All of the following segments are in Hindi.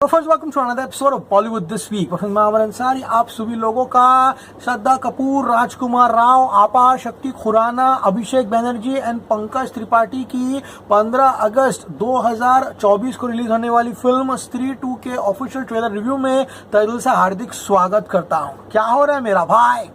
First welcome to another episode of Bollywood this week. मैं अमर अंसारी आप सभी लोगों का श्रद्धा कपूर, राजकुमार राव, आपार शक्ति खुराना, अभिषेक बनर्जी एंड पंकज त्रिपाठी की 15 अगस्त 2024 को रिलीज होने वाली फिल्म स्त्री 2 के ऑफिशियल ट्रेलर रिव्यू में तहे दिल से हार्दिक स्वागत करता हूँ। क्या हो रहा है मेरा भाई?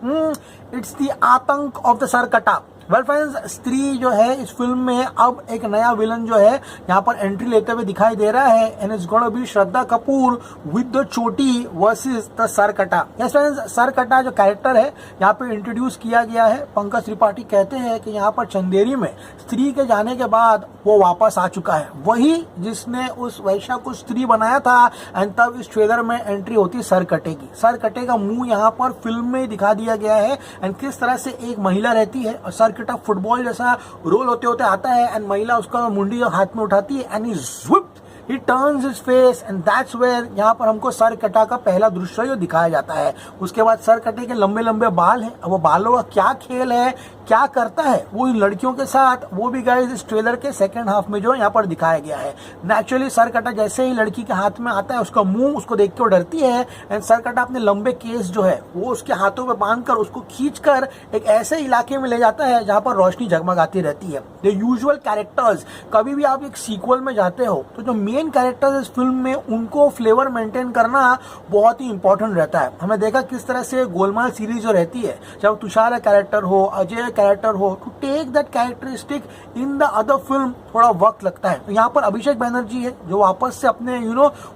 इट्स द आतंक of the Sarkata. Well friends, स्त्री जो है इस फिल्म में अब एक नया विलन जो है यहाँ पर एंट्री लेते हुए दिखाई दे रहा है and it's gonna be Shraddha Kapoor with the Choti versus the Sarkata. Yes friends, Sarkata जो कैरेक्टर है यहाँ पे इंट्रोड्यूस किया गया है। पंकज त्रिपाठी कहते हैं कि यहाँ पर चंदेरी में स्त्री के जाने के बाद वो वापस आ चुका है, वही जिसने उस वैश्या को स्त्री बनाया था। एंड तब इस ट्रेलर में एंट्री होती है सरकटे की। सरकटे का मुंह यहाँ पर फिल्म में दिखा दिया गया है एंड किस तरह से एक महिला रहती है और सरकटा फुटबॉल जैसा रोल होते होते आता है एंड महिला उसका मुंडी हाथ में उठाती है and he turns his face and that's where यहाँ पर हमको सरकटा का पहला दृश्य जो दिखाया जाता है। उसके बाद सरकटे के लंबे लंबे बाल हैं। अब वो बालों का क्या खेल है, क्या करता है वो इन लड़कियों के साथ, वो भी गाइस इस ट्रेलर के सेकंड हाफ में जो यहाँ पर दिखाया गया है। नेचुरली सरकटा जैसे ही लड़की के हाथ में आता है उसका मुंह उसको देख के वो डरती है एंड सरकटा अपने लंबे केस जो है वो उसके हाथों में बांधकर उसको खींचकर एक ऐसे इलाके में ले जाता है जहाँ पर रोशनी जगमगाती रहती है। द यूजुअल कैरेक्टर्स, कभी भी आप एक सीक्वल में जाते हो तो जो मेन कैरेक्टर्स इस फिल्म में उनको फ्लेवर मेंटेन करना बहुत ही इंपॉर्टेंट रहता है। हमने देखा किस तरह से गोलमाल सीरीज जो रहती है, चाहे तुषार कैरेक्टर हो, अजय कैरेक्टर हो, to take that characteristic in the other film थोड़ा वक्त लगता है। तो यहाँ पर अभिषेक बनर्जी है जो वापस से अपने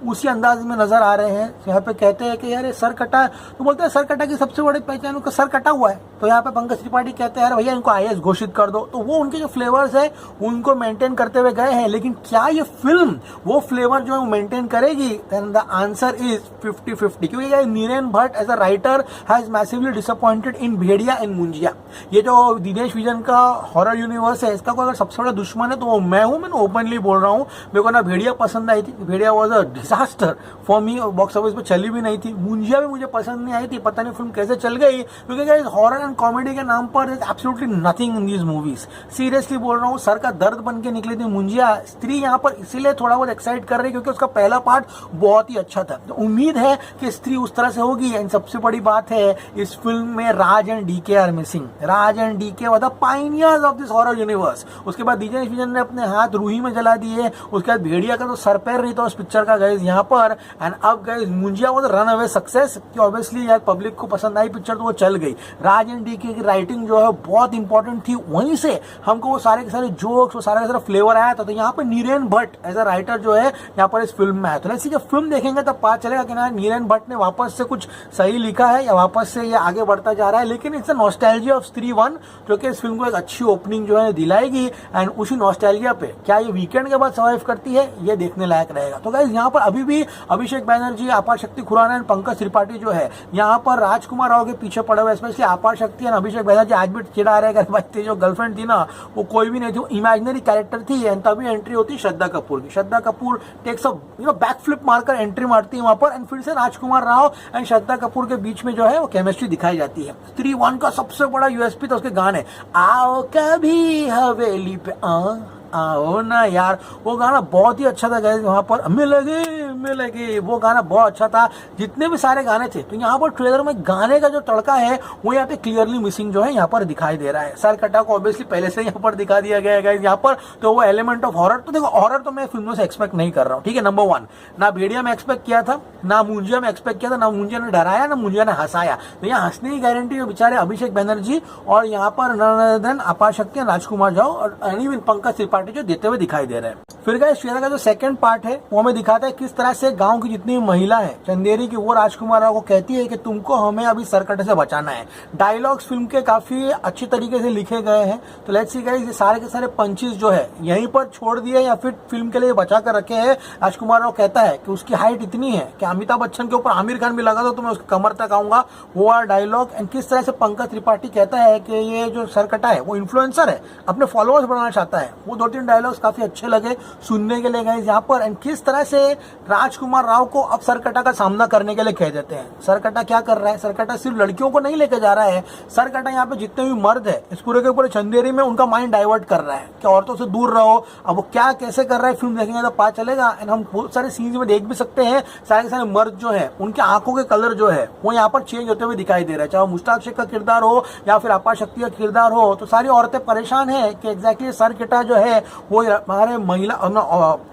उसी अंदाज में नजर आ रहे हैं। यहाँ पे कहते हैं कि यार सर कटा, तो बोलते हैं सर कटा की सबसे बड़ी पहचान उनका सर कटा हुआ है। तो यहाँ पे पंकज त्रिपाठी कहते हैं यार भैया इनको आईएएस घोषित कर दो। तो वो उनके जो फ्लेवर्स है उनको मेंटेन करते हुए गए हैं, लेकिन क्या ये फिल्म वो फ्लेवर जो है वो मेंटेन करेगी? देन द आंसर इज 50-50, क्योंकि Niren Bhatt as a writer has massively disappointed in Bhediya and Munjya. ये जो दिनेश विजन का हॉरर यूनिवर्स है इसका कोई अगर सबसे बड़ा दुश्मन है तो वो मैं हूं। मैंने ओपनली बोल रहा हूं, मेरे को ना भेड़िया पसंद आई थी, Bhediya was a disaster for me, box office पे चली भी नहीं थी। मुंजिया भी मुझे पसंद नहीं आई थी, पता नहीं फिल्म कैसे चल गई, क्योंकि गाइस हॉरर एंड कॉमेडी के नाम पर absolutely nothing in these movies. Seriously बोल रहा हूँ, सर का दर्द बन के निकली थी मुंजिया। स्त्री यहाँ पर इसीलिए थोड़ा बहुत एक्साइट कर रही क्योंकि उसका पहला पार्ट बहुत ही अच्छा था। तो उम्मीद है कि स्त्री उस तरह से होगी। एंड सबसे बड़ी बात है इस फिल्म में Raj and DK are missing. Raj and DK were the pioneers of this horror universe. उसके बाद दिनेश विजन ने अपने हाथ रूही में जला दिए। उसके बाद भेड़िया का तो सर पैर नहीं था उस पिक्चर का गाइस यहाँ पर। एंड अब guys Munjya was run away success कि ऑब्वियसली यार पब्लिक को पसंद आई पिक्चर तो वो चल गई। राज एंड डीके की राइटिंग जो है बहुत इंपॉर्टेंट थी, वहीं से हमको वो सारे के सारे जोक्स, वो सारा का सारा फ्लेवर आया था। तो यहाँ पर Niren Bhatt as a writer जो है यहाँ पर इस फिल्म में आया। तो ऐसी जब फिल्म देखेंगे तब पता चलेगा कि ना नीरेन भट्ट ने वापस से कुछ सही लिखा है या वापस से ये आगे बढ़ता जा रहा है। लेकिन इट्स अ नॉस्टैल्जिया ऑफ स्त्री 1 जो कि इस फिल्म को एक अच्छी ओपनिंग जो है दिलाएगी। एंड उसी नॉस्टैल्जिया पे क्या ये वीकेंड के बाद सर्वाइव करती है, ये देखने लायक रहेगा। तो गाइस यहाँ पर अभी भी अभिषेक बनर्जी, आपार शक्ति खुराना एंड पंकज त्रिपाठी जो है यहाँ पर राजकुमार राव के पीछे पड़े हुए, स्पेशली आपार शक्ति एंड अभिषेक बनर्जी आज भी चिढ़ा रहे हैं जो गर्लफ्रेंड थी ना वो कोई भी नहीं थी, वो इमेजिनरी कैरेक्टर थी। एंड तभी एंट्री होती श्रद्धा कपूर की। Shraddha Kapoor takes a back flip मारकर एंट्री मारती है वहां पर एंड फिर से राजकुमार राव एंड श्रद्धा कपूर के बीच में जो है वो केमिस्ट्री दिखाई जाती है। स्त्री 1 का सबसे बड़ा यूएसपी था उसके गाने, आओ कभी हवेली पे आओ ना यार, वो गाना बहुत ही अच्छा था गाइस। वहां पर मिलेगी वो गाना बहुत अच्छा था। जितने भी सारे गाने थे, तो यहाँ पर ट्रेलर में गाने का जो तड़का है वो यहाँ पे क्लियरली मिसिंग जो है यहाँ पर दिखाई दे रहा है। सर कटा को ऑब्वियसली पहले से यहाँ पर दिखा दिया गया है गाइस यहाँ पर। तो वो एलिमेंट ऑफ हॉरर, तो देखो हॉरर तो मैं फिल्मों से एक्सपेक्ट नहीं कर रहा हूँ, ठीक है। नंबर 1, ना भेड़िया में एक्सपेक्ट किया था, ना मुंजिया में एक्सपेक्ट किया था, ना मुंजिया ने डराया ना मुंजिया ने हंसाया। तो यहाँ हंसने की गारंटी बेचारे अभिषेक बनर्जी और यहाँ पर आपार शक्ति राजकुमार राव और इवन पंकज त्रिपाठी जो देते हुए दिखाई दे रहे हैं। फिर गाइस ट्रेलर का जो सेकंड पार्ट है वो हमें दिखाता है किस तरह से गांव की जितनी महिला है चंदेरी की, वो राजकुमार राव को कहती है कि तुमको हमें अभी सरकटे से बचाना है। डायलॉग्स फिल्म के काफी अच्छी तरीके से लिखे गए हैं। तो लेट्स सी गाइस ये सारे के सारे पंचेस जो है यहीं पर छोड़ दिए या फिर फिल्म के लिए बचा कर रखे हैं। राजकुमार राव कहता है कि उसकी हाइट इतनी है कि अमिताभ बच्चन के ऊपर आमिर खान भी लगा दो तो मैं उसकी कमर तक आऊंगा, वो डायलॉग। एंड किस तरह से पंकज त्रिपाठी कहता है कि ये जो सरकटा है वो इन्फ्लुएंसर है, अपने फॉलोअर्स बनाना चाहता है। वो तीन डायलॉग्स काफी अच्छे लगे सुनने के लिए गाइस यहाँ पर। एंड किस तरह से राजकुमार राव को अब सरकटा का सामना करने के लिए कह देते हैं। सरकटा क्या कर रहा है, सरकटा सिर्फ लड़कियों को नहीं लेके जा रहा है, सरकटा यहाँ पे जितने भी मर्द है इस पूरे के पूरे चंदेरी में उनका माइंड डाइवर्ट कर रहा है कि औरतों से दूर रहो। अब वो क्या कैसे कर रहा है फिल्म देखेंगे तो पता चलेगा। एंड हम बहुत सारे सीन्स में देख भी सकते हैं सारे के सारे मर्द जो है उनके आंखों के कलर जो है वो यहाँ पर चेंज होते हुए दिखाई दे रहा है, चाहे वो मुश्ताक शेख का किरदार हो या फिर आपा शक्ति का किरदार हो। तो सारी औरतें परेशान है कि एग्जैक्टली सरकटा जो है वो हमारे महिला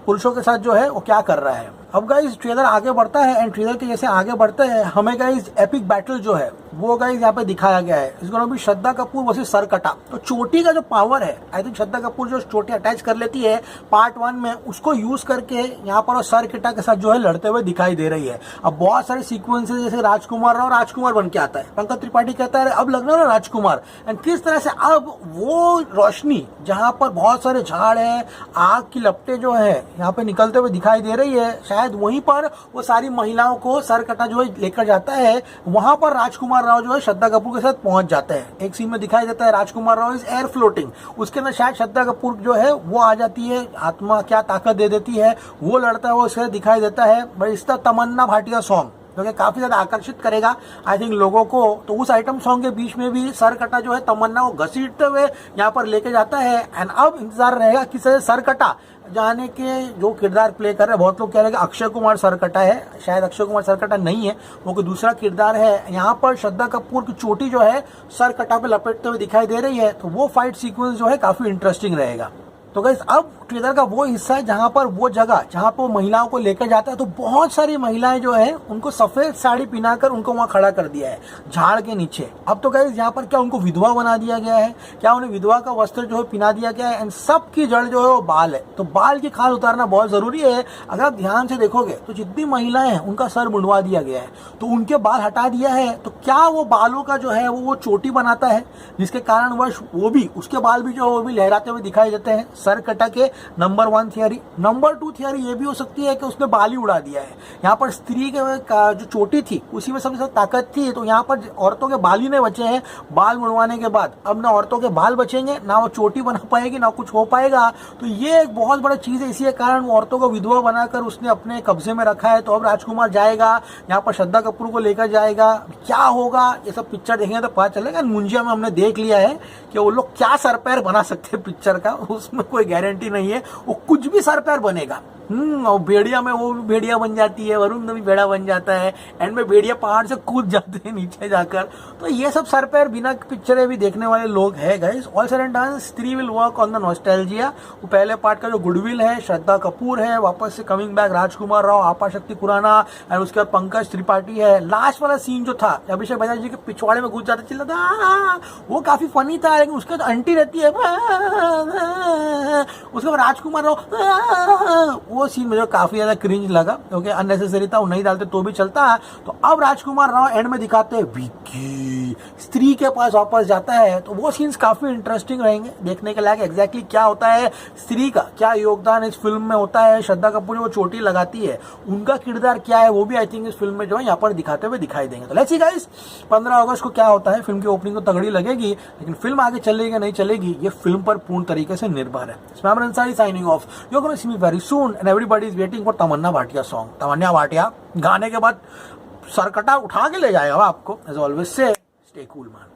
पुरुषों के साथ जो है वो क्या कर रहा है। अब गाइस ट्रेलर आगे बढ़ता है एंड ट्रेलर के जैसे आगे बढ़ते हैं हमें गाइस एपिक बैटल जो है वो गाइस यहाँ पे दिखाया गया है। इसको भी श्रद्धा कपूर वर्सेस सरकटा। तो चोटी का जो पावर है आई थिंक श्रद्धा कपूर जो चोटी अटैच कर लेती है पार्ट 1 में उसको यूज करके यहाँ पर सरकटा के साथ जो है लड़ते हुए दिखाई दे रही है। अब बहुत सारे सीक्वेंसेस जैसे राजकुमार बन के आता है, पंकज त्रिपाठी कहता है अब लगना ना राजकुमार। एंड किस तरह से अब वो रोशनी जहाँ पर बहुत सारे झाड़ है, आग की लपटें जो है यहाँ पे निकलते हुए दिखाई दे रही है, शायद वहीं पर वो सारी महिलाओं को सरकटा जो है लेकर जाता है। वहां पर राजकुमार राव जो है श्रद्धा कपूर के साथ पहुंच जाते हैं। एक सीन में दिखाई देता है राजकुमार राव इज एयर फ्लोटिंग, उसके अंदर शायद श्रद्धा कपूर जो है वो आ जाती है, आत्मा क्या ताकत दे देती है वो लड़ता है, वो उसके दिखाई देता है। बट इसका तमन्ना भाटिया सॉन्ग जो कि काफी ज्यादा आकर्षित करेगा आई थिंक लोगों को। तो उस आइटम सॉन्ग के बीच में भी सरकटा जो है तमन्ना को घसीटते हुए यहाँ पर लेके जाता है। एंड अब इंतजार रहेगा कि सरकटा जाने के जो किरदार प्ले कर रहे हैं, बहुत लोग कह रहे हैं कि अक्षय कुमार सरकटा है, शायद अक्षय कुमार सरकटा नहीं है, वो कोई दूसरा किरदार है। यहाँ पर श्रद्धा कपूर की चोटी जो है सरकटा पे लपेटते हुए दिखाई दे रही है। तो वो फाइट सीक्वेंस जो है काफी इंटरेस्टिंग रहेगा। तो गाइस अब ट्रेलर का वो हिस्सा है जहां पर वो जगह जहां पर वो महिलाओं को लेकर जाता है। तो बहुत सारी महिलाएं जो है उनको सफेद साड़ी पहनाकर उनको वहां खड़ा कर दिया है झाड़ के नीचे। अब तो गाइस यहाँ पर क्या उनको विधवा बना दिया गया है, क्या उन्हें विधवा का वस्त्र जो है पहना दिया गया है। एंड सबकी जड़ जो है वो बाल है, तो बाल की खाल उतारना बहुत जरूरी है। अगर आप ध्यान से देखोगे तो जितनी महिलाएं हैं उनका सर मुंडवा दिया गया है, तो उनके बाल हटा दिया है। तो क्या वो बालों का जो है वो चोटी बनाता है, जिसके कारण वो भी उसके बाल भी जो है वो भी लहराते हुए दिखाई देते हैं सरकटा के। Number 1 theory. नंबर 2 थियरी ये भी हो सकती है कि उसने बाल ही उड़ा दिया है। यहाँ पर स्त्री के जो चोटी थी उसी में सबसे ताकत थी, तो यहाँ पर औरतों के बाल ही नहीं बचे हैं। बाल मुड़वाने के बाद अब ना औरतों के बाल बचेंगे, ना वो चोटी बना पाएगी, ना कुछ हो पाएगा। तो ये एक बहुत बड़ा चीज है, इसी कारण वो औरतों को विधवा बनाकर उसने अपने कब्जे में रखा है। तो अब राजकुमार जाएगा यहाँ पर श्रद्धा कपूर को लेकर जाएगा, क्या होगा ये सब पिक्चर देखेंगे तो पता चलेगा। मुंजिया में हमने देख लिया है कि वो लोग क्या सर पैर बना सकते हैं पिक्चर का, उसमें कोई गारंटी नहीं है, वो कुछ भी सर पैर बनेगा। और भेड़िया में वो भी भेड़िया बन जाती है, वरुण भी भेड़ा बन जाता है, एंड में भेड़िया पहाड़ से कूद जाते हैं नीचे जाकर। तो ये सब सर पैर बिना पिक्चरें भी देखने वाले लोग है guys. All said and done, Stree will work on the nostalgia. वो पहले पार्ट का जो गुडविल है, श्रद्धा कपूर है वापस से कमिंग बैक, राजकुमार राव, आपा शक्ति खुराना, एंड उसके बाद पंकज त्रिपाठी है। लास्ट वाला सीन जो था अभिषेक बच्चन जी के पिछवाड़े में घुस जाता चिल्लाता, वो काफी फनी था। लेकिन उसके बाद आंटी रहती है, उसके बाद राजकुमार राव, वो सीन मुझे काफी ज्यादा क्रिंज लगा क्योंकि अननेसेसरी था, वो नहीं डालते तो भी चलता। तो अब राजकुमार राव एंड में दिखाते हैं विक्की स्त्री के पास वापस जाता है, तो वो सीन्स काफी इंटरेस्टिंग रहेंगे देखने के लायक। एग्जैक्टली क्या होता है, स्त्री का क्या योगदान इस फिल्म में होता है, श्रद्धा कपूर वो चोटी लगाती है उनका किरदार क्या है, वो भी आई थिंक इस फिल्म में जो है यहाँ पर दिखाते हुए दिखाई देंगे। तो लेट्स सी गाइस 15 अगस्त को क्या होता है। फिल्म की ओपनिंग तो तगड़ी लगेगी, लेकिन फिल्म आगे चलेगी नहीं चलेगी ये फिल्म पर पूर्ण तरीके से निर्भर है। Ismam Ansari signing off, you are gonna see me very soon and everybody is waiting for Tamannaah Bhatia song. Tamannaah Bhatia गाने के बाद सरकटा उठा के ले जाएगा आपको। As always say stay cool man.